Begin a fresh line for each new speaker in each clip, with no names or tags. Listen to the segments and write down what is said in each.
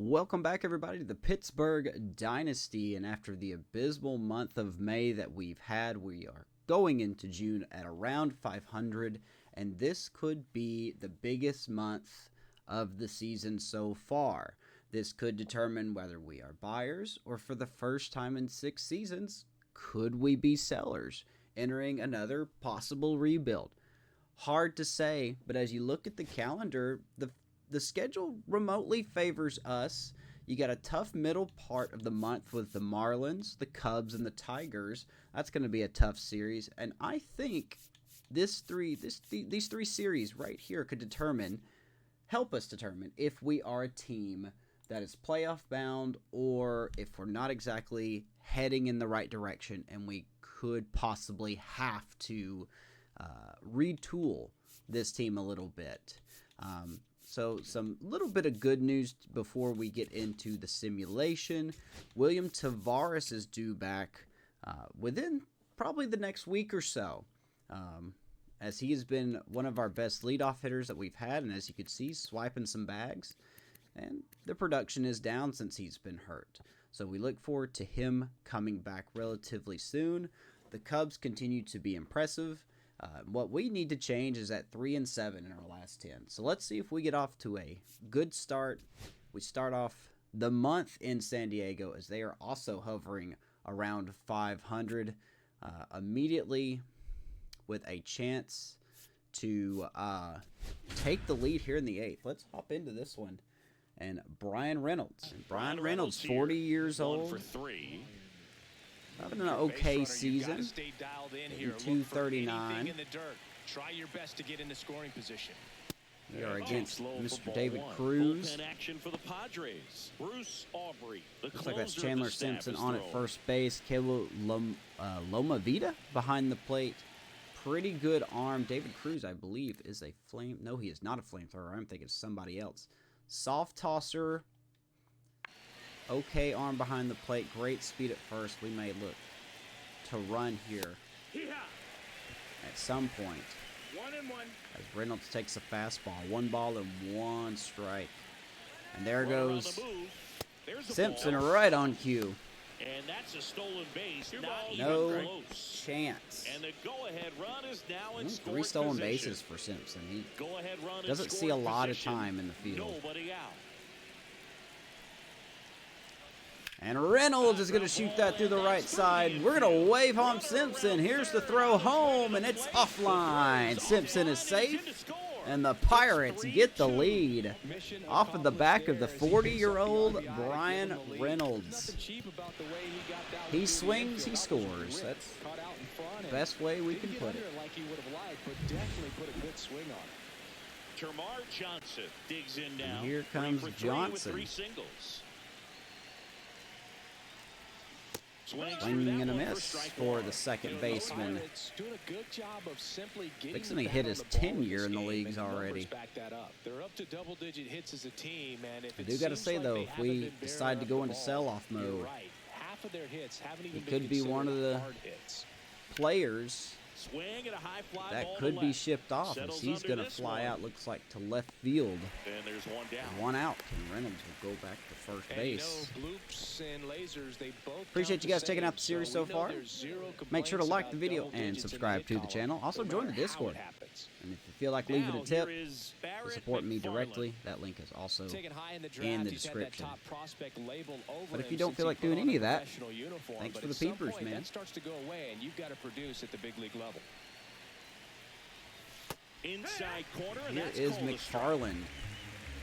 Welcome back, everybody, to the Pittsburgh Dynasty. And after the abysmal month of May that we've had, we are going into June at around 500. And this could be the biggest month of the season so far. This could determine whether we are buyers or, for the first time in 6 seasons, could we be sellers, entering another possible rebuild. Hard to say, but as you look at the calendar, the schedule remotely favors us. You got a tough middle part of the month with the Marlins, the Cubs, and the Tigers. That's going to be a tough series, and I think these three series right here could help us determine if we are a team that is playoff bound or if we're not exactly heading in the right direction, and we could possibly have to retool this team a little bit. So some little bit of good news before we get into the simulation. William Tavares is due back within probably the next week or so, as he has been one of our best leadoff hitters that we've had, and as you can see, swiping some bags. And the production is down since he's been hurt. So we look forward to him coming back relatively soon. The Cubs continue to be impressive. What we need to change is at 3-7 in our last 10. So let's see if we get off to a good start. We start off the month in San Diego as they are also hovering around 500, immediately with a chance to take the lead here in the 8th. Let's hop into this one. And Brian Reynolds. And Brian Reynolds, 40 years old.
For 3.
Having an okay season. 239.
Try your best to get into scoring position.
We are against Mr. David Cruz.
Action for the Padres. Bruce Aubrey.
Looks like that's Chandler Simpson on at first base. Caleb Lomavita behind the plate. Pretty good arm. David Cruz, I believe, is a flame. No, he is not a flamethrower. I'm thinking of somebody else. Soft tosser. Okay arm behind the plate. Great speed at first. We may look to run here at some point.
1-1.
As Reynolds takes a fastball. 1 ball and 1 strike. And there goes Simpson right on cue.
And that's a stolen base.
No chance.
And the go-ahead run is now in scoring
3 stolen
position.
bases for Simpson. He
Go-ahead run
doesn't see a lot of time in the field.
Nobody out.
And Reynolds is going to shoot that through the right side. We're going to wave home Simpson. Here's the throw home, and it's offline. Simpson is safe, and the Pirates get the lead off of the back of the 40-year-old Brian Reynolds. He swings, he scores. That's the best way we can put it.
Termarr Johnson digs in now.
And here comes Johnson.
3 singles.
Swinging and a miss for the second baseman. Fixing to hit his 10th year in the leagues already. I do got to say, though, if we decide to go into sell-off mode, he could be one of the players that could be shipped off, as he's going to fly out, looks like, to left field.
And there's 1 down.
1 out, and Reynolds will go back to first base. Appreciate you guys checking out the series so far. Make sure to like the video and subscribe to the channel. Also, join the Discord. And if you feel like leaving a tip to support me directly, that link is also in the description. But if you don't feel like doing any of that, thanks for the peepers, man.
That starts to go away, and you've got to produce at the big league level.
Inside corner, and
Here
that's
is
called a strike.
McFarland,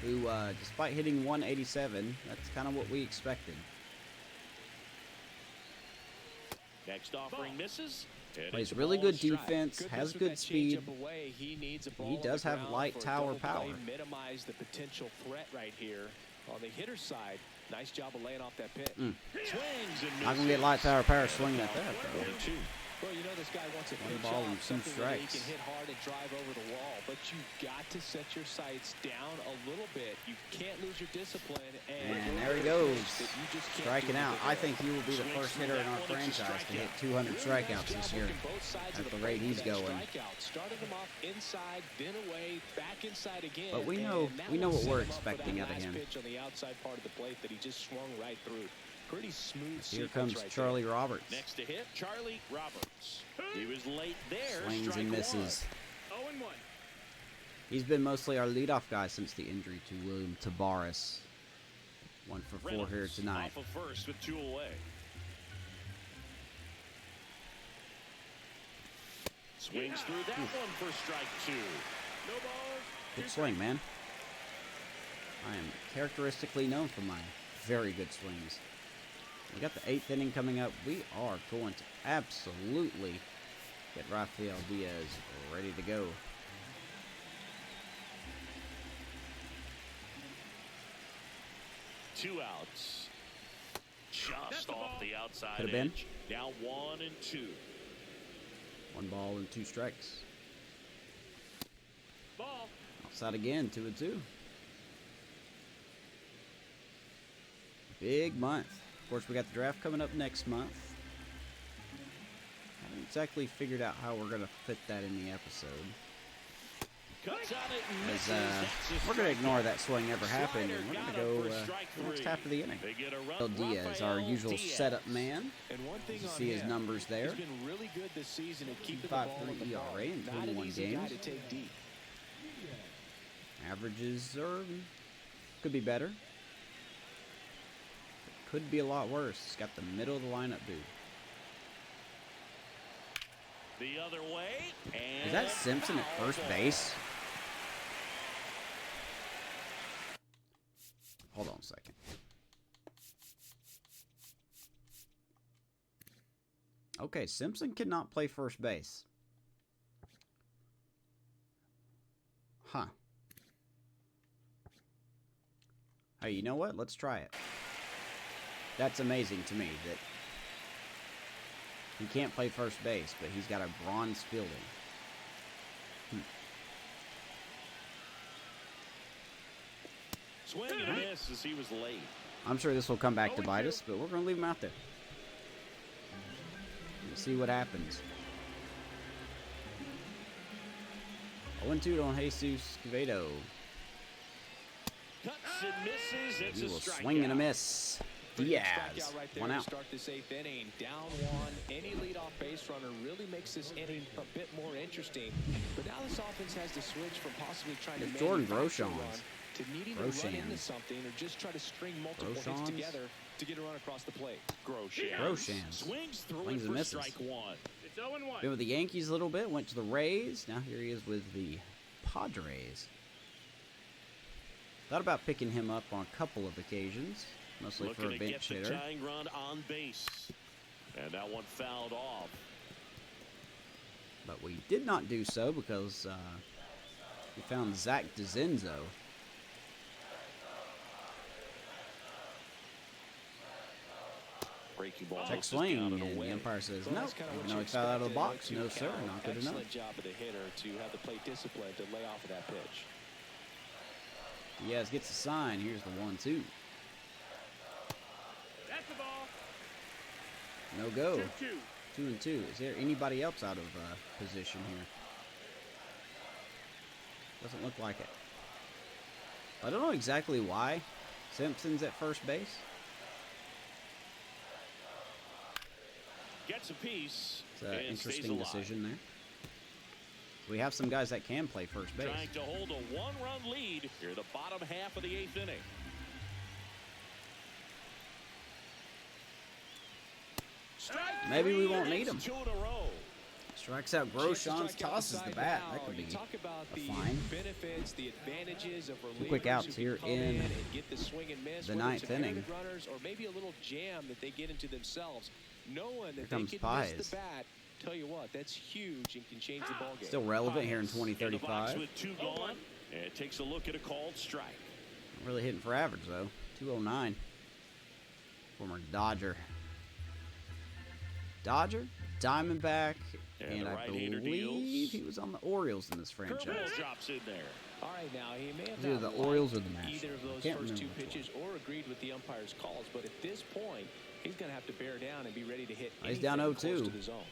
who, despite hitting 187, that's kind of what we expected.
Next offering misses.
Plays really good defense, has good speed. He does have light tower power.
Minimize the potential threat right here on the hitter's side. Nice job of laying off that pitch.
Swings and
Not going to get light tower power swinging at that, though.
Well, you know this guy wants a
One
pitch
ball and
off,
two
something where he
strikes.
can hit hard and drive over the wall, but you've got to set your sights down a little bit. You can't lose your discipline.
And there he goes, striking out. I
think
think he will be the first hitter in our franchise to hit 200 strikeouts this year at the rate he's going.
Started him off inside, then away, back inside again.
But we know what we're expecting out of him.
Pitch on the outside part of the plate that he just swung right through. Pretty smooth.
Here comes Charlie Roberts.
Next to hit, Charlie Roberts. He was late there.
Swings and misses. 0-1. He's been mostly our leadoff guy since the injury to William Tabares. 1 for 4 here tonight.
Off of first with 2 away. Swings through that one for strike 2. No balls.
Good swing, man. I am characteristically known for my very good swings. We got the 8th inning coming up. We are going to absolutely get Rafael Diaz ready to go.
Two outs. Just off the outside
Could have been.
edge. Now 1 and 2.
1 ball and 2 strikes.
Ball.
Outside again, 2-2. Big month. Of course, we got the draft coming up next month. Haven't exactly figured out how we're going to fit that in the episode.
Cuts on it and
As,
misses.
we're going to ignore that swing ever happened, and we're going to go the next half of the inning.
They get a run.
Rafael Diaz, our
Rafael
usual
Diaz.
setup man.
And one thing
You
on
see his
him,
numbers there.
he's been really good this season at keeping the ball on the
2.53
ball.
ERA in
Not an
21
easy guy
games.
to take deep.
Averages are could be better. Could be a lot worse. He's got the middle of the lineup dude.
The other way. And
Is that Simpson at first base? Hold on a second. Okay, Simpson cannot play first base. Huh. Hey, you know what? Let's try it. That's amazing to me that he can't play first base, but he's got a bronze fielding.
Swing and a miss as he was late.
I'm sure this will come back to bite us, but we're going to leave him out there. Let's see what happens. 0-2 on Jesus Quevedo.
Cuts and misses. It's
He
a
will
strikeout.
swing and a miss. Diaz,
Right there
1
to
out.
start this 8th inning. Down 1. Any leadoff base runner really makes this inning a bit more interesting. But now this offense has to switch from possibly trying to
It's Jordan
manufacture a
Groshans.
run to needing to run into
Groshans.
something or just try to string multiple
Groshans.
hits together to get a run across the plate.
Groshans.
Swings through
Swings
it
and
for
misses.
strike 1.
It's 0-1.
Been with the Yankees a little bit, went to the Rays. Now here he is with the Padres. Thought about picking him up on a couple of occasions, mostly
Looking
for a
to get
bench
the
hitter.
tying run on base. And that one fouled off.
But we did not do so because we found Zach DeZenzo.
Breaking ball.
Check
is
swing,
down
and
and
the
away.
umpire says
Well,
no.
that's kinda
Even
what
though
you
he fell out of the
expected.
box,
To
no sir,
count.
not good enough.
Excellent job of the hitter to have the plate discipline to lay off of that pitch.
Diaz gets a sign. Here's the 1-2.
That's the ball.
No go.
2-2.
2-2. Is there anybody else out of position here? Doesn't look like it. I don't know exactly why Simpson's at first base.
Gets a piece.
It's an
and stays
interesting
alive.
decision there. We have some guys that can play first base.
Trying to hold a one-run lead here, the bottom half of the 8th inning. Strike
Maybe we
three,
won't
and
need
that's
him.
2 in a row.
Strikes out Groshans, tosses the bat. That could be
talk about
a
the
fine.
benefits, the advantages of relievers
quick outs
who
here
can come
in
and get the swing and miss,
the
whether it's
9th inning.
inherited runners or maybe a little jam that they get into themselves. Knowing
Here
that they
comes
can
Páez.
miss the bat, tell you what, that's huge and can change the ball game.
Still relevant here in
In the box
2035.
with 2 gone, and takes a look at a called strike.
Really hitting for average though. 209. Former Dodger. Dodger, Diamondback, and
the
I
right-hander
believe
deals.
he was on the Orioles in this franchise.
Curveball drops in there.
All right, now he may have
It's either
not
the Orioles or the
liked either
Nationals.
of
I
those
can't
first two
remember which
pitches or agreed with the umpire's calls, but at this point, he's going to have to bear down and be ready to hit
He's down
anything close
0-2.
to the zone.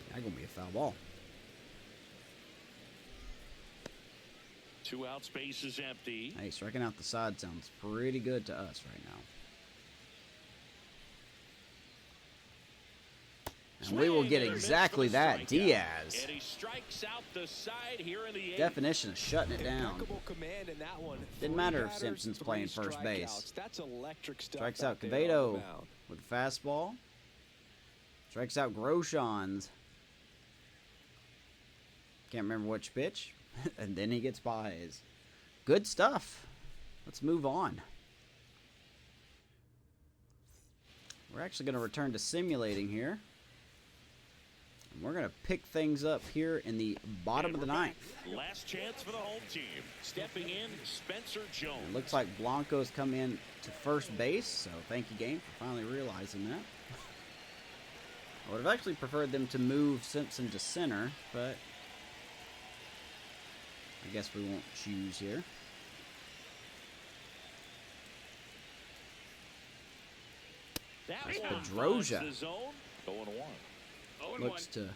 That's going to be a foul ball.
2 out, space is empty.
Hey, striking out the side sounds pretty good to us right now. And we will get exactly that. Diaz.
And he strikes out the side here in the 8th.
Definition of shutting it down.
Impeccable command in that one.
Didn't
3
matter if
batters,
Simpson's
3
playing first
strikeouts.
base.
That's electric stuff.
Strikes out
there on the
Cavedo
mound.
with a fastball. Strikes out Groshans. Can't remember which pitch. And then he gets buys. Good stuff. Let's move on. We're actually going to return to simulating here. And we're going to pick things up here in the bottom of the 9th.
Last chance for the home team. Stepping in, Spencer Jones.
It looks like Blanco's come in to first base, so thank you, game, for finally realizing that. I would have actually preferred them to move Simpson to center, but I guess we won't choose here. That's Pedroia. Looks to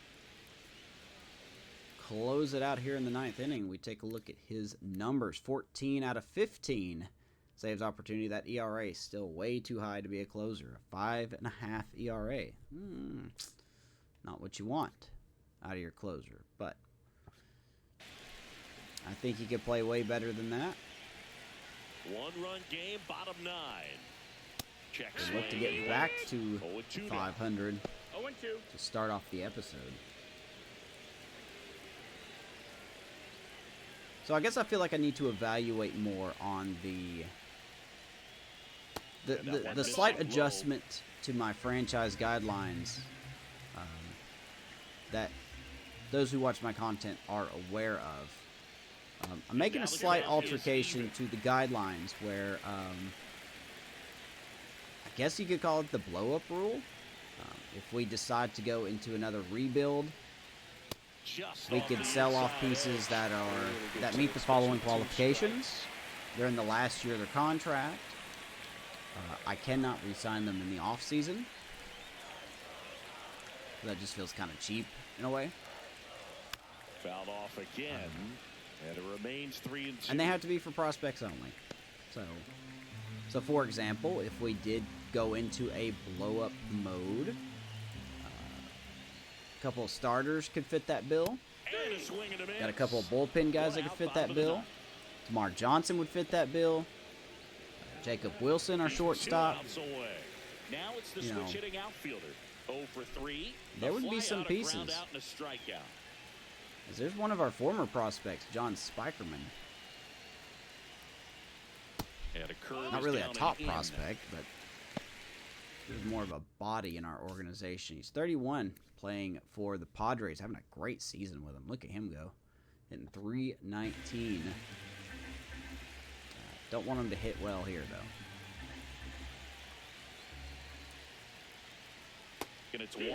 close it out here in the 9th inning. We take a look at his numbers. 14 out of 15 saves opportunity. That ERA is still way too high to be a closer. A 5.5 ERA. Not what you want out of your closer, but I think he could play way better than that.
1-run game, bottom 9. Checks.
Look to get back to
0-2
500
0-2.
to start off the episode. So I guess I feel like I need to evaluate more on the slight adjustment to my franchise guidelines that those who watch my content are aware of. I'm making a slight altercation to the guidelines where I guess you could call it the blow-up rule. If we decide to go into another rebuild, we could sell off pieces that meet the following qualifications. They're in the last year of their contract. I cannot re-sign them in the off-season. That just feels kind of cheap in a way.
Fouled off again, and it remains 3-2.
And they have to be for prospects only. So for example, if we did go into a blow-up mode, a couple of starters could fit that bill. Got a couple of bullpen guys that could fit that bill. Tamar Johnson would fit that bill. Jacob Wilson, our shortstop.
Now it's the switch hitting outfielder. 0 for 3.
There would be some pieces. There's one of our former prospects, John Spikerman. Not really a top prospect, but he's more of a body in our organization. He's 31, playing for the Padres, having a great season with him. Look at him go, hitting .319. Don't want him to hit well here, though.
And it's 1-1.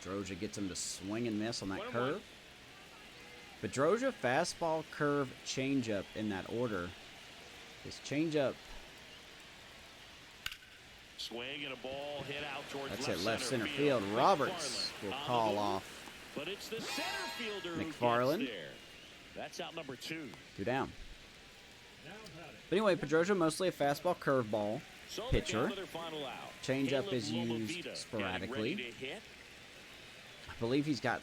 Pedroia gets him to swing and miss on that curve. Pedroia, fastball, curve, changeup in that order. His changeup.
Swing and a ball hit out towards
That's it, left center field. Roberts will call off
but it's the center fielder
McFarland.
who gets there. That's out number 2.
2 down. But anyway, Pedroia mostly a fastball, curveball pitcher. Changeup is used sporadically. I believe he's got,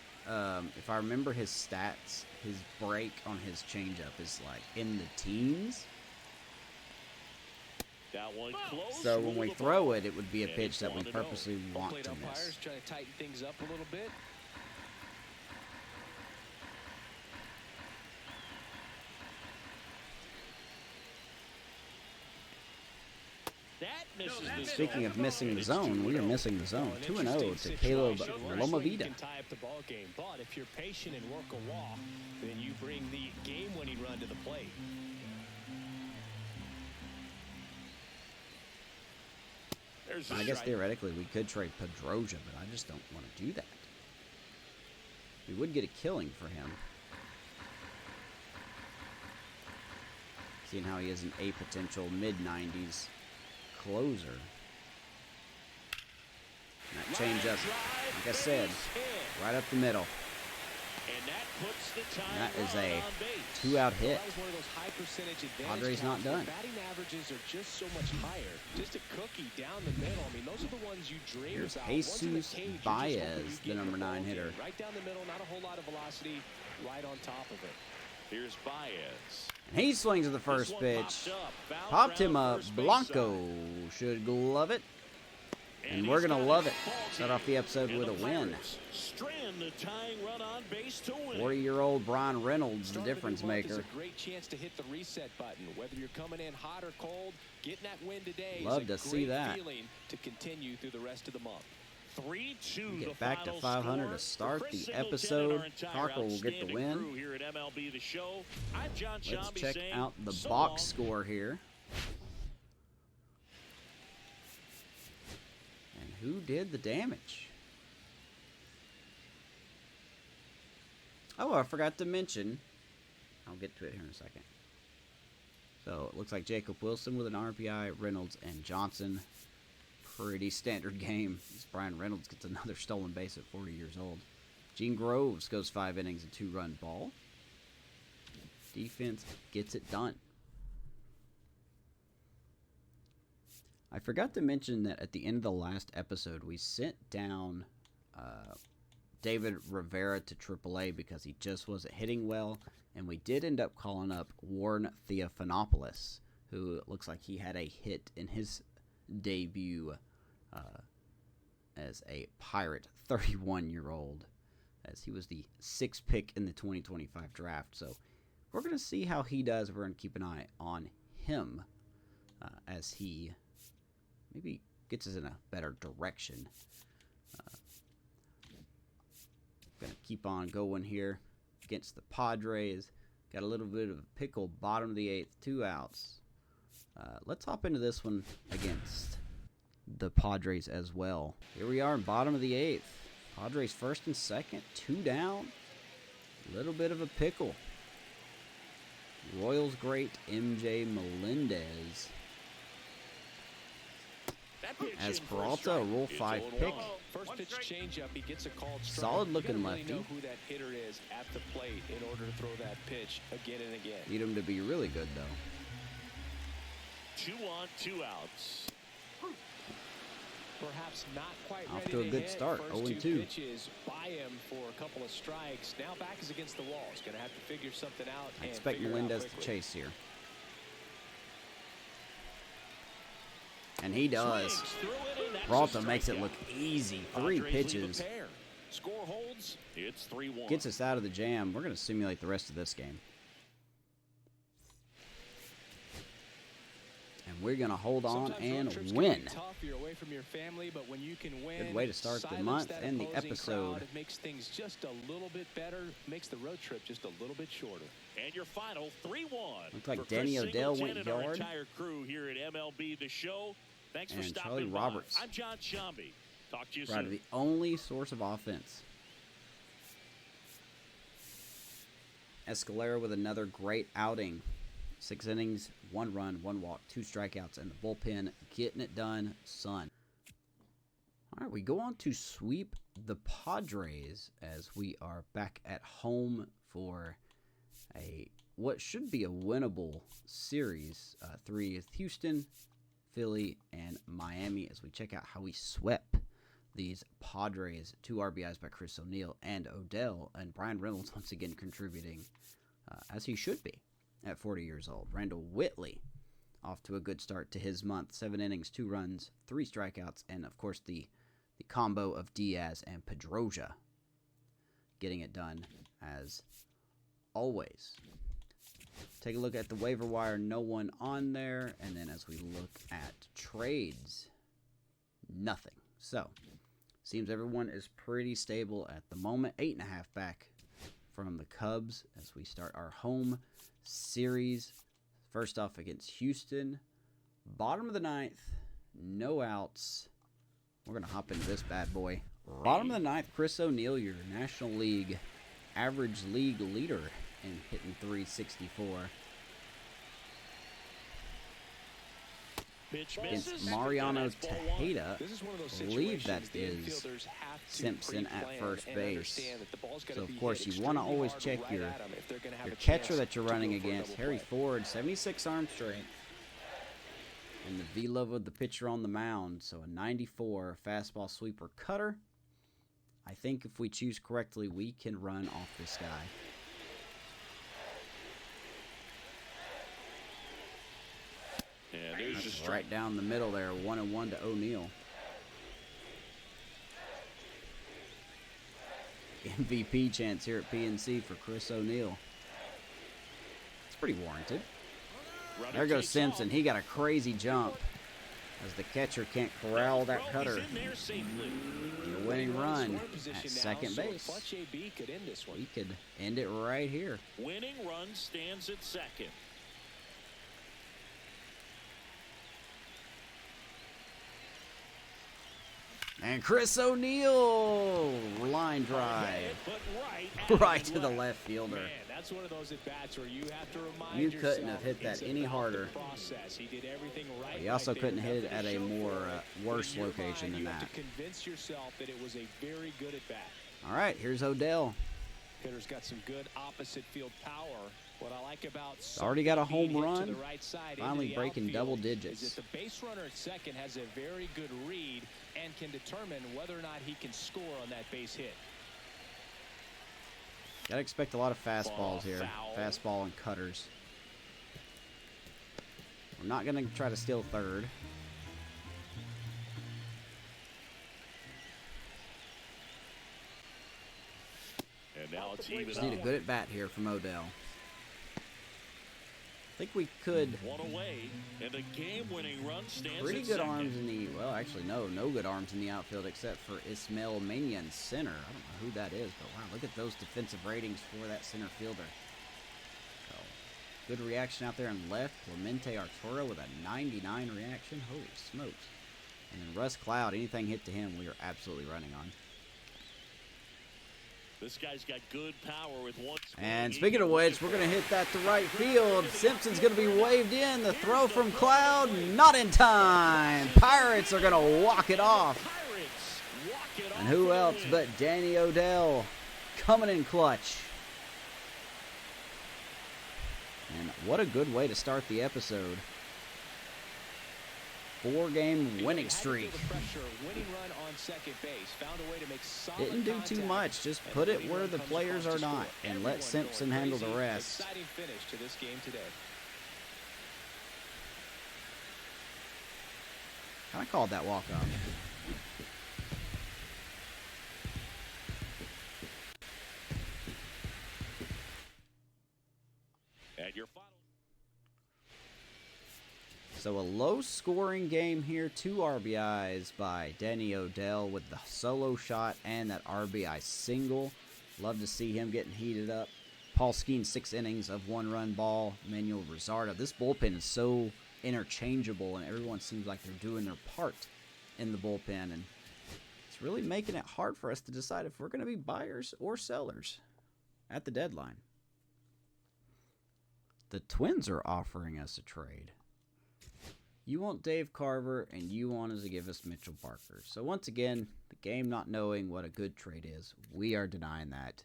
if I remember his stats, his break on his changeup is like in the teens.
That one close.
So when we throw it, it would be a pitch that we purposely want to miss.
Umpires trying to tighten things up a little bit.
Speaking of missing the zone, we are missing the zone. 2-0 to Caleb Lomavita.
Tie up the ball game, but if you're patient and work a walk, then you bring the game-winning run to the plate.
There's a
I guess
strike.
theoretically we could trade Pedroja, but I just don't want to do that. We would get a killing for him. Seeing how he is an A potential mid-90s closer. And that change up, like I said, right up the middle.
And that puts the time
And that is a
on base.
2-out hit.
That is one of those high percentage advantage
Padres not
counts where
done.
Batting averages are just so much higher. Just a cookie down the middle. I mean, those are the ones you dream
Here's
about. Once in the
Jesus
cage, you're just
Baez,
hoping you
the
get
number
the
9
ball
hitter.
game. Right down the middle, not a whole lot of velocity, right on top of it.
Here's Baez.
And he swings at the first
This one
pitch.
Foul
Popped him
ground
up.
first base
Blanco
side.
should glove it. And we're
he's
going to
got
love
his
it.
ball
Start off the episode
and
with a
the
win.
Pirates strand the tying run on base to win.
40-year-old Brian Reynolds, the
Start of a
difference
new month
maker.
is a great chance to hit the reset button. Whether you're coming in hot or cold, getting that win today
Love
is
to
a
see
great
that.
feeling to continue through the rest of the month.
3-2
Get
the
back to
final
500
score.
to start
For Chris
the
Singleton
episode.
and our entire
Parker will get the
outstanding
win.
crew here at MLB The Show. I'm John
Let's
Shambi
check
saying
out the
so
box
long.
score here. And who did the damage? Oh, I forgot to mention. I'll get to it here in a second. So it looks like Jacob Wilson with an RBI, Reynolds and Johnson. Pretty standard game. As Brian Reynolds gets another stolen base at 40 years old. Gene Groves goes 5 innings, a 2-run ball. Defense gets it done. I forgot to mention that at the end of the last episode, we sent down David Rivera to AAA because he just wasn't hitting well. And we did end up calling up Warren Theophanopoulos, who looks like he had a hit in his debut as a Pirate, 31-year-old, as he was the 6th pick in the 2025 draft. So we're going to see how he does. We're going to keep an eye on him as he maybe gets us in a better direction. Going to keep on going here against the Padres. Got a little bit of a pickle, bottom of the 8th, 2 outs. Let's hop into this one against the Padres as well. Here we are in bottom of the 8th. Padres first and second, 2 down. A little bit of a pickle. Royals great MJ Melendez.
That pitch
As
in for a
Peralta, a
strike.
Rule
It's
5
0-1.
pick.
First pitch changeup, he gets a called strike.
Solid looking
you gotta
lefty.
really know who that hitter is at the plate in order to throw that pitch again and again.
Need him to be really good, though.
2 on, 2 outs.
Perhaps not quite
Off
ready
to a good
hit.
start,
First
0-2.
2 pitches by him for a couple of strikes. Now back is against the wall. He's going to have to figure something out.
I
and
expect
figure it out
Melendez to
quickly.
chase here. And he does.
Swings through it, and that's a
Peralta makes it
strikeout.
look easy. 3
Padres leave a
pitches.
pair. Score holds. It's 3-1.
Gets us out of the jam. We're going to simulate the rest of this game. And we're going to hold on
Sometimes road
and
trips can
win.
be tough. You're away from your family, but when you can win,
Good way to start the
silence
month
that
and the
opposing
episode.
crowd, it makes things just a little bit better, makes the road trip just a little bit shorter.
And your final 3-1.
Looks like
For
Danny
Chris
Odell
Singleton
went
and our
yard.
entire crew here at MLB The Show. Thanks for
And
stopping
Charlie
by.
Roberts.
I'm John Shambi. Talk to you
Right,
soon.
the only source of offense. Escalera with another great outing. 6 innings, 1 run, 1 walk, 2 strikeouts, and the bullpen getting it done, son. All right, we go on to sweep the Padres as we are back at home for a what should be a winnable series. 3 is Houston, Philly, and Miami as we check out how we swept these Padres. 2 RBIs by Chris O'Neill and Odell, and Brian Reynolds once again contributing as he should be at 40 years old. Randall Whitley off to a good start to his month. 7 innings, 2 runs, 3 strikeouts, and of course the combo of Diaz and Pedroja getting it done as always. Take a look at the waiver wire. No one on there. And then as we look at trades, nothing. So, seems everyone is pretty stable at the moment. 8.5 back from the Cubs as we start our home series. First off against Houston. Bottom of the 9th. no outs. We're going to hop into this bad boy. Bottom of the ninth, Chris O'Neill, your National League average league leader in hitting .364. Against Mariano Tejeda, I believe that is Simpson at first base. So, of course, you want to always check your catcher that you're running against. Harry Ford, 76 arm strength. And the velo of the pitcher on the mound. So, a 94 fastball sweeper cutter. I think if we choose correctly, we can run off this guy.
And there's
That's right down the middle there, 1-1 to O'Neill. MVP chance here at PNC for Chris O'Neill. It's pretty warranted. There goes Simpson. He got a crazy jump as the catcher can't corral that cutter. The winning run at second base. We could end it right here.
Winning run stands at second.
And Chris O'Neill, line drive, right to the left fielder.
Man, that's one of those at-bats where you have to remind
You couldn't have hit that any harder.
He did everything right.
He also couldn't hit it at a more worse location than
You
that.
have to convince yourself that it was a very good at-bat.
All right, here's Odell.
Hitter's got some good opposite field power. What I like about
Already got a home
being hit to
run.
the right side
Finally
into the
breaking
outfield
double
is
digits.
that the base runner at second has a very good read and can determine whether or not he can score on that base hit.
Got to expect a lot of fastballs
Ball
here.
foul.
Fastball and cutters. We're not going to try to steal third.
And now it's even
Just need a
up.
good at bat here from Odell. I think we could.
One away, and the game-winning run stands
Pretty
at
good
second.
arms in the, well, actually, no good arms in the outfield except for Ismail Mania in center. I don't know who that is, but wow, look at those defensive ratings for that center fielder. So, good reaction out there in left. Clemente Arturo with a 99 reaction. Holy smokes. And then Russ Cloud, anything hit to him, we are absolutely running on.
This guy's got good power with one swing.
And speaking of which, we're going to hit that to right field. Simpson's going to be waved in. The throw from Cloud, not in time. Pirates are going to walk it off.
Pirates walk it off
And who
the
else
win.
but Danny Odell coming in clutch. And what a good way to start the episode. 4-game winning streak. Didn't do too much. Just put it where the players are not and let Simpson handle the rest.
Exciting finish to this game today.
Kind of called that walk-off.
And your final.
So a low-scoring game here. 2 RBIs by Danny Odell with the solo shot and that RBI single. Love to see him getting heated up. Paul Skeen, 6 innings of 1-run ball. Manuel Rosardo. This bullpen is so interchangeable, and everyone seems like they're doing their part in the bullpen. And it's really making it hard for us to decide if we're going to be buyers or sellers at the deadline. The Twins are offering us a trade. You want Dave Carver, and you want us to give us Mitchell Parker. So once again, the game not knowing what a good trade is, we are denying that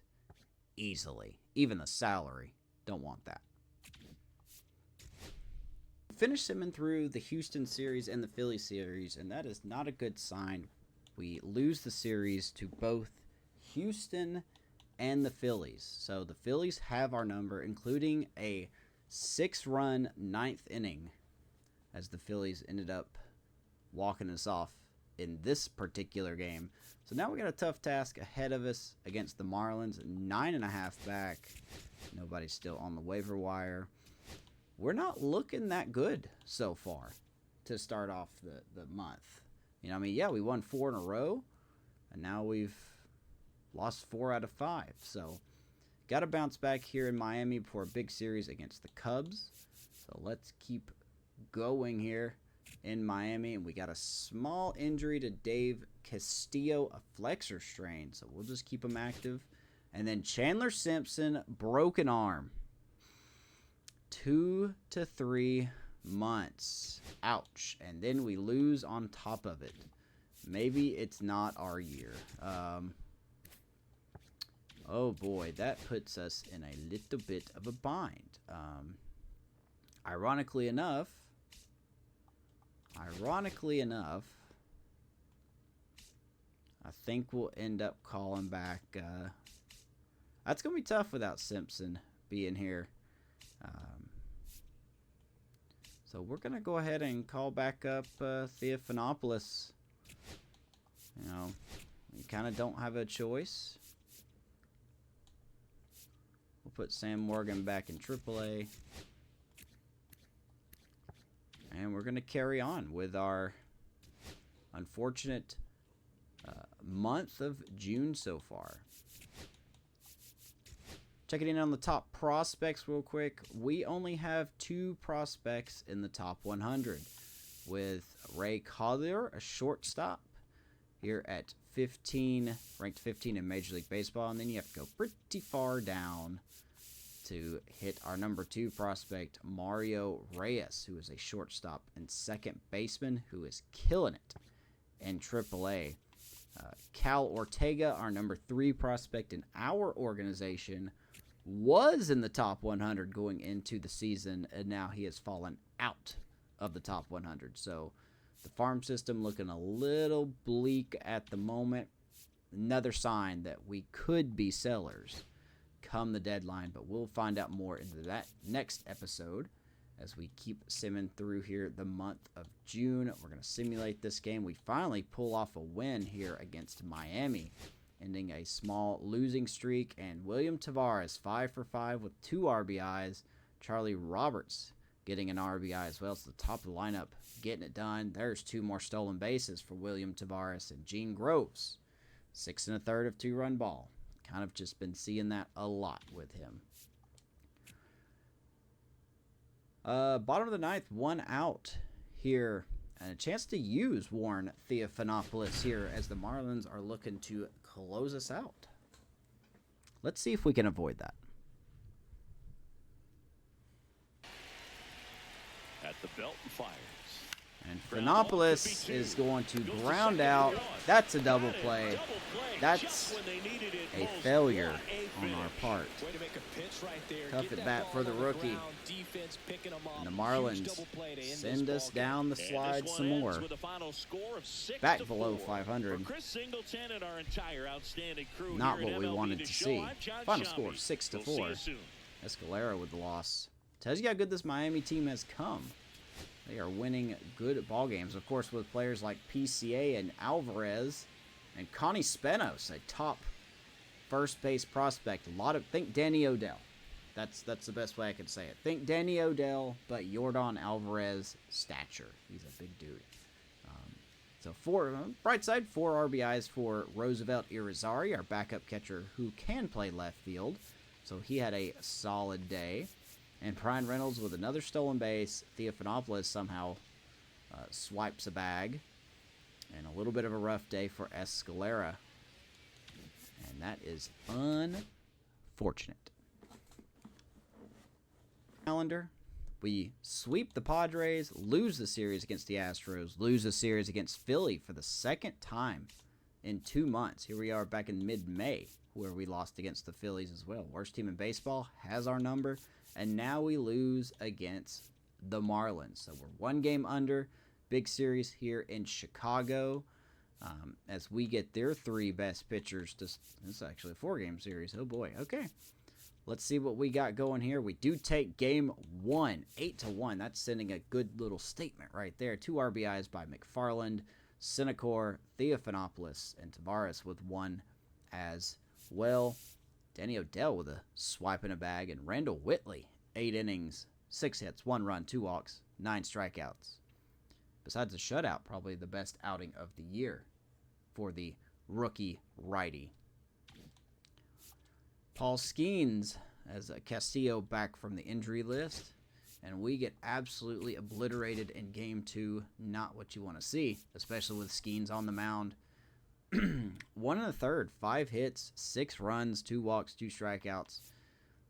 easily. Even the salary, don't want that. Finish Simmons through the Houston series and the Philly series, and that is not a good sign. We lose the series to both Houston and the Phillies. So the Phillies have our number, including a 6-run 9th inning, as the Phillies ended up walking us off in this particular game. So now we got a tough task ahead of us against the Marlins. 9.5 back. Nobody's still on the waiver wire. We're not looking that good so far to start off the month. You know, I mean, yeah, we won 4 in a row, and now we've lost 4 out of 5. So got to bounce back here in Miami before a big series against the Cubs. So let's keep going here. in Miami, and we got a small injury to Dave Castillo, a flexor strain, so we'll just keep him active. And then Chandler Simpson, broken arm. 2 to 3 months. Ouch. And then we lose on top of it. Maybe it's not our year. Oh boy, that puts us in a little bit of a bind. Ironically enough, I think we'll end up calling back. That's going to be tough without Simpson being here. So we're going to go ahead and call back up Theophanopoulos. You know, we kind of don't have a choice. We'll put Sam Morgan back in AAA. And we're going to carry on with our unfortunate month of June so far. Checking in on the top prospects real quick. We only have 2 prospects in the top 100, with Ray Collier, a shortstop, here at 15, ranked 15 in Major League Baseball. And then you have to go pretty far down to hit our number 2 prospect, Mario Reyes, who is a shortstop and second baseman who is killing it in AAA. Cal Ortega, our number 3 prospect in our organization, was in the top 100 going into the season, and now he has fallen out of the top 100. So the farm system looking a little bleak at the moment. Another sign that we could be sellers come the deadline, but we'll find out more into that next episode as we keep simming through here the month of June. We're going to simulate this game. We finally pull off a win here against Miami, ending a small losing streak, and William Tavares 5 for 5 with 2 RBIs. Charlie Roberts getting an RBI as well. It's the top of the lineup getting it done. There's 2 more stolen bases for William Tavares, and Gene Groves 6 1/3 of 2-run ball. Kind of just been seeing that a lot with him. Bottom of the 9th, 1 out here, and a chance to use Warren Theophanopoulos here as the Marlins are looking to close us out. Let's see if we can avoid that.
At the belt and fires.
And Phanopoulos is going to ground out. That's a double play. That's a failure on our part. Tough at bat for the rookie. And the Marlins send us down the slide some more. Back below 500. Not what we wanted to see. Final score 6-4. Escalera with the loss. Tells you how good this Miami team has come. They are winning good ball games, of course, with players like PCA and Alvarez and Connie Spenos, a top first base prospect. Think Danny Odell. That's the best way I can say it. Think Danny Odell, but Yordan Alvarez stature. He's a big dude. So bright side, 4 RBIs for Roosevelt Irizarry, our backup catcher who can play left field. So he had a solid day. And Brian Reynolds with another stolen base. Theophanopoulos somehow swipes a bag. And a little bit of a rough day for Escalera. And that is unfortunate. Calendar. We sweep the Padres, lose the series against the Astros, lose the series against Philly for the 2nd time in 2 months. Here we are back in mid-May, where we lost against the Phillies as well. Worst team in baseball, has our number. And now we lose against the Marlins. So we're 1 game under. Big series here in Chicago. As we get their 3 best pitchers. This is actually a 4-game series. Oh boy. Okay. Let's see what we got going here. We do take game 1, 8-1. That's sending a good little statement right there. 2 RBIs by McFarland, Senecor, Theophanopoulos, and Tavares with 1 as well. Danny Odell with a swipe in a bag, and Randall Whitley, 8 innings, 6 hits, 1 run, 2 walks, 9 strikeouts. Besides a shutout, probably the best outing of the year for the rookie righty. Paul Skeens as Castillo back from the injury list, and we get absolutely obliterated in Game 2. Not what you want to see, especially with Skeens on the mound. 1 1/3, 5 hits, 6 runs, 2 walks, 2 strikeouts.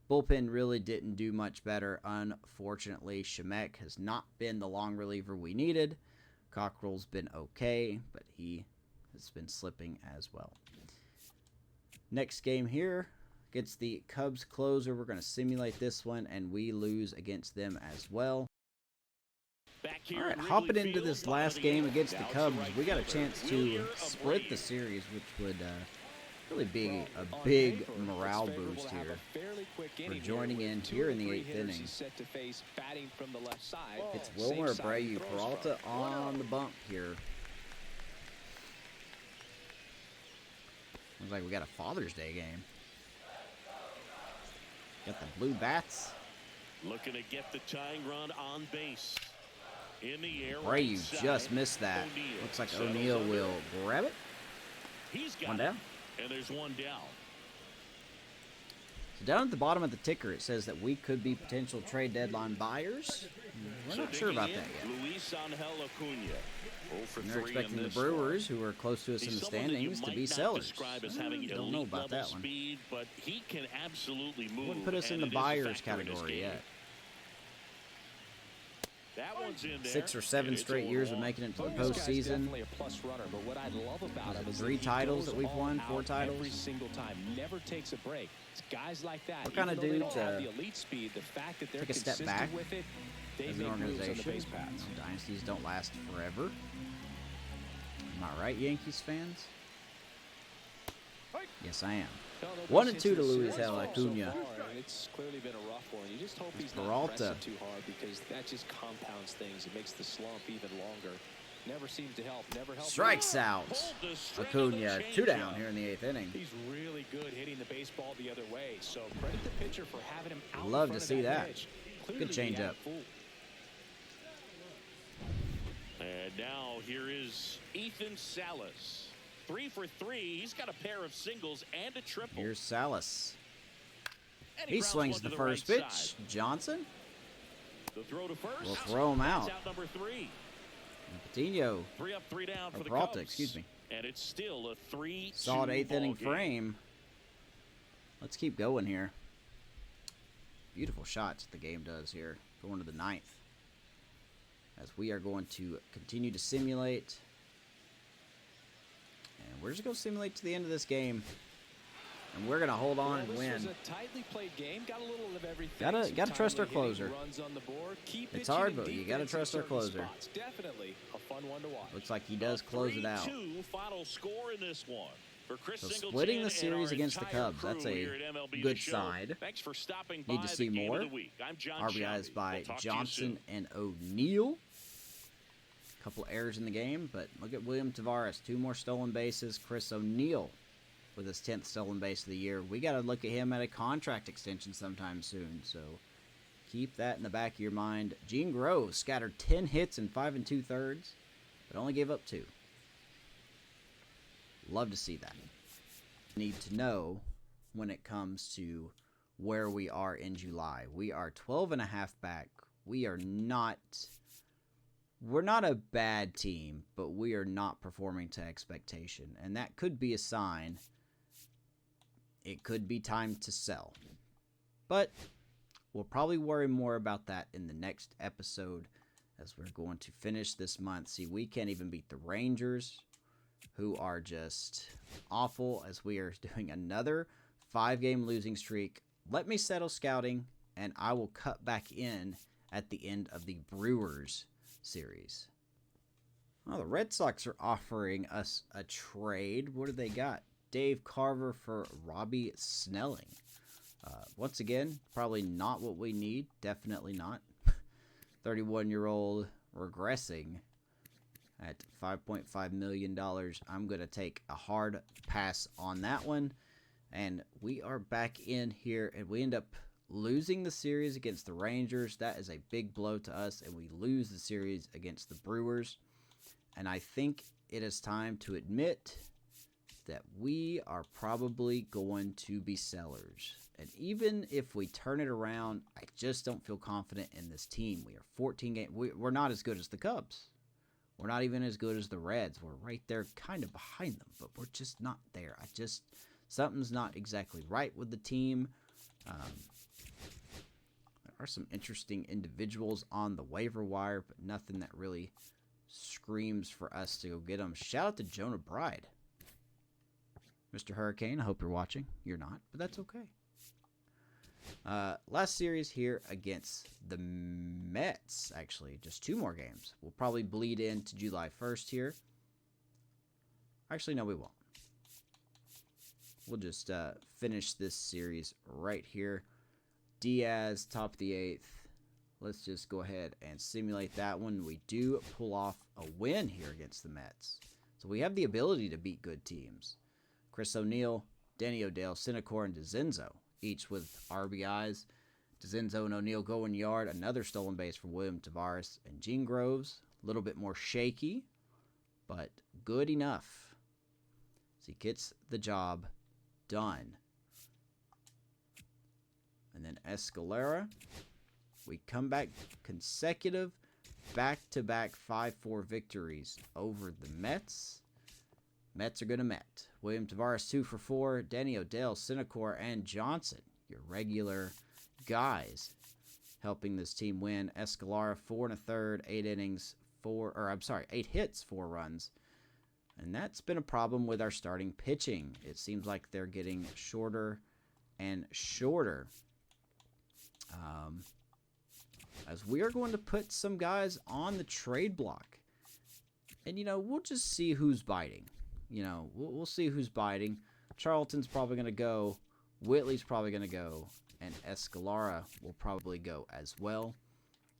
Bullpen really didn't do much better. Unfortunately, Shemek has not been the long reliever we needed. Cockrell's been okay, but he has been slipping as well. Next game here against the Cubs closer. We're going to simulate this one, and we lose against them as well. All right, hopping into this last game against the Cubs, we got a chance to split the series, which would really be a big morale boost here. We're joining in here in the 8th inning. It's Wilmer Abreu. Peralta on the bump here. Looks like we got a Father's Day game. Got the blue bats.
Looking to get the tying run on base. In the air.
Abreu just missed that. Looks like O'Neill will grab it.
He's got
one down.
And there's one down.
So down at the bottom of the ticker, it says that we could be potential trade deadline buyers. We're not sure about that yet.
Luis Angel Acuna.
And they're expecting the Brewers, who are close to us in the standings, to be sellers. Don't know about that one.
Speed, but he can absolutely move.
Wouldn't put us in the buyers category yet.
That one's in there.
6 or 7 straight years of making it to the postseason. 3 titles that we've won, 4 titles.
Every single time, never takes a break. It's guys like that.
What kind of dude
the elite speed, the fact that they're
take a step back
with it, they
as an organization? Dynasties don't last forever. Am I right, Yankees fans? Yes, I am. 1-2 to Luis Acuna.
It's clearly been a rough one. You just hope he's
Peralta.
not pressing too hard, because that just compounds things. It makes the slump even longer. Never seems to help. Never helps.
Strikes out. Acuna, 2 down here in the 8th inning.
He's really good hitting the baseball the other way. So credit the pitcher for having him out.
Love to see that. Good changeup.
And now here is Ethan Salas. 3 for 3. He's got a pair of singles and a triple.
Here's Salas.
And
He swings the first pitch. Johnson
The throw to first.
will throw him out.
Out number 3.
And Patino,
3 up, 3 down for the
Peralta,
Cubs.
excuse me.
And it's still a 3-2
Solid 8th inning
ball game.
frame. Let's keep going here. Beautiful shots the game does here. Going to the 9th. As we are going to continue to simulate. And we're just going to simulate to the end of this game. And we're going to hold on and win.
This was a tightly played game. Got a little of everything.
Gotta trust our closer.
Runs on the board. Keep
It's
pitching
hard,
in
but you
defense
gotta
in
trust our
certain
closer.
spots. Definitely a fun one to watch.
Looks like he does close it out.
3-2 final score in this one. For Chris
So
Singleton
splitting the
and
series
our
against the
entire
Cubs, that's
crew
a
here at MLB
good
The Show.
sign.
Thanks for stopping
Need
by
to see
the game
more.
of the week. I'm John
RBIs
Shelby.
by
We'll talk to you
Johnson
soon.
and O'Neill. Couple errors in the game, but look at William Tavares. 2 more stolen bases. Chris O'Neill with his 10th stolen base of the year. We got to look at him at a contract extension sometime soon, so keep that in the back of your mind. Gene Groves scattered 10 hits in 5 2/3, but only gave up 2. Love to see that. Need to know when it comes to where we are in July. We are 12.5 back. We're not a bad team, but we are not performing to expectation, and that could be a sign. It could be time to sell. But we'll probably worry more about that in the next episode as we're going to finish this month. See, we can't even beat the Rangers, who are just awful, as we are doing another 5-game losing streak. Let me settle scouting, and I will cut back in at the end of the Brewers series. Well, the Red Sox are offering us a trade. What do they got? Dave Carver for Robbie Snelling. Once again, probably not what we need. Definitely not. 31-year-old regressing at $5.5 million. I'm going to take a hard pass on that one. And we are back in here, and we end up losing the series against the Rangers. That is a big blow to us, and we lose the series against the Brewers. And I think it is time to admit that we are probably going to be sellers. And even if we turn it around, I just don't feel confident in this team. We are 14 games. We're not as good as the Cubs. We're not even as good as the Reds. We're right there kind of behind them, but we're just not there. Something's not exactly right with the team. There are some interesting individuals on the waiver wire, but nothing that really screams for us to go get them. Shout out to Jonah Bride. Mr. Hurricane, I hope you're watching. You're not, but that's okay. Last series here against the Mets, actually. Just 2 more games. We'll probably bleed into July 1st here. Actually, no, we won't. We'll just finish this series right here. Diaz, top of the 8th. Let's just go ahead and simulate that one. We do pull off a win here against the Mets. So we have the ability to beat good teams. Chris O'Neill, Danny O'Dell, Sinecor, and DeZenzo, each with RBIs. DeZenzo and O'Neill going yard. Another stolen base for William Tavares. And Gene Groves, a little bit more shaky, but good enough. So he gets the job done. And then Escalera, we come back consecutive back-to-back 5-4 victories over the Mets. Mets are going to Met. William Tavares 2 for 4. Danny O'Dell, Sinecor, and Johnson, your regular guys, helping this team win. Escalera 4 1/3, 8 innings, 8 hits, 4 runs. And that's been a problem with our starting pitching. It seems like they're getting shorter and shorter. As we are going to put some guys on the trade block. And, we'll just see who's biting. We'll see who's biting. Charlton's probably going to go. Whitley's probably going to go. And Escalera will probably go as well.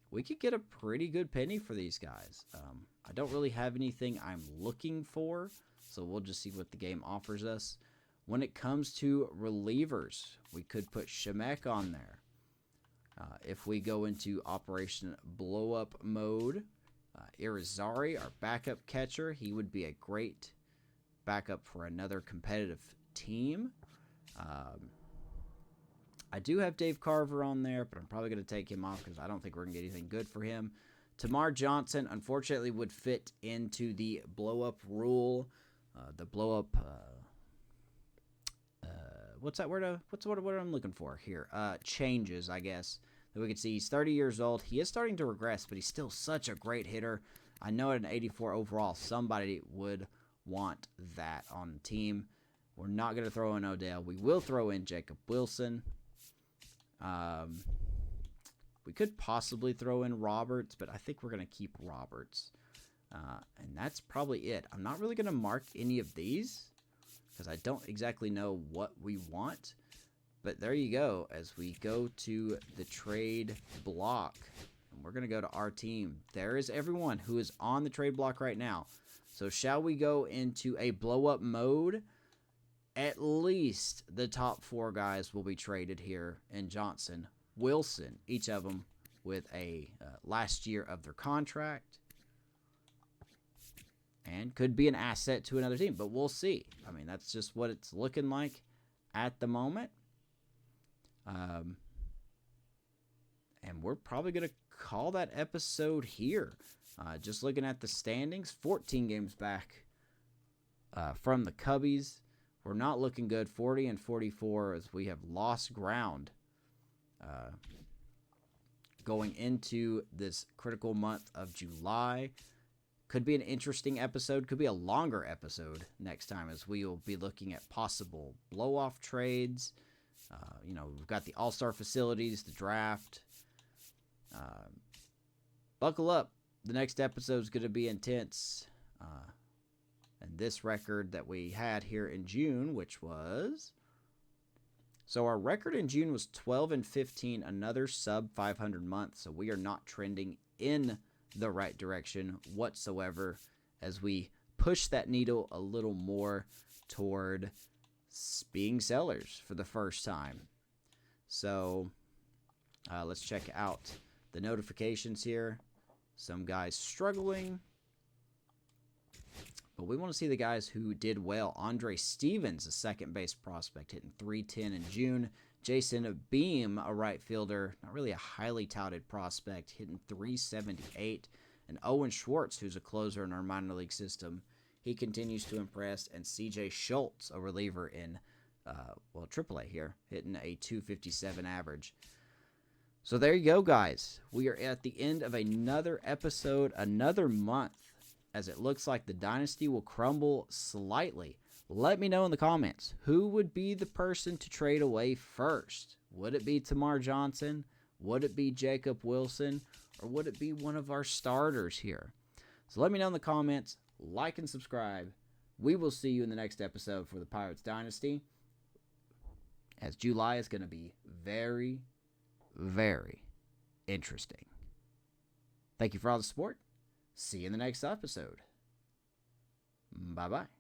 We could get a pretty good penny for these guys. I don't really have anything I'm looking for, so we'll just see what the game offers us. When it comes to relievers, we could put Shemek on there. If we go into Operation Blow-Up mode, Irizarry, our backup catcher, he would be a great backup for another competitive team. I do have Dave Carver on there, but I'm probably going to take him off because I don't think we're going to get anything good for him. Tamar Johnson, unfortunately, would fit into the blow-up rule. The blow-up... what's that word? What's the word I'm looking for here? Changes, I guess. That we can see he's 30 years old. He is starting to regress, but he's still such a great hitter. I know at an 84 overall, somebody would want that on the team. We're not going to throw in Odell. We will throw in Jacob Wilson. We could possibly throw in Roberts, but I think we're going to keep Roberts. And that's probably it. I'm not really going to mark any of these because I don't exactly know what we want. But there you go. As we go to the trade block, and we're going to go to our team. There is everyone who is on the trade block right now. So shall we go into a blow-up mode? At least the top 4 guys will be traded here in Johnson, Wilson, each of them with a last year of their contract. And could be an asset to another team, but we'll see. I mean, that's just what it's looking like at the moment. And we're probably going to call that episode here. Just looking at the standings, 14 games back from the Cubbies. We're not looking good, 40 and 44, as we have lost ground going into this critical month of July. Could be an interesting episode, could be a longer episode next time, as we will be looking at possible blow-off trades. We've got the All-Star facilities, the draft. Buckle up. The next episode is going to be intense. And this record that we had here in June, which was... So our record in June was 12 and 15, another sub 500 month. So we are not trending in the right direction whatsoever as we push that needle a little more toward being sellers for the first time. So let's check out the notifications here. Some guys struggling. But we want to see the guys who did well. Andre Stevens, a second base prospect, hitting .310 in June. Jason Beam, a right fielder, not really a highly touted prospect, hitting .378. And Owen Schwartz, who's a closer in our minor league system, he continues to impress. And C.J. Schultz, a reliever in, AAA here, hitting a .257 average. So there you go, guys. We are at the end of another episode, another month, as it looks like the Dynasty will crumble slightly. Let me know in the comments, who would be the person to trade away first? Would it be Tamar Johnson? Would it be Jacob Wilson? Or would it be one of our starters here? So let me know in the comments. Like and subscribe. We will see you in the next episode for the Pirates Dynasty, as July is going to be very, very interesting. Thank you for all the support. See you in the next episode. Bye-bye.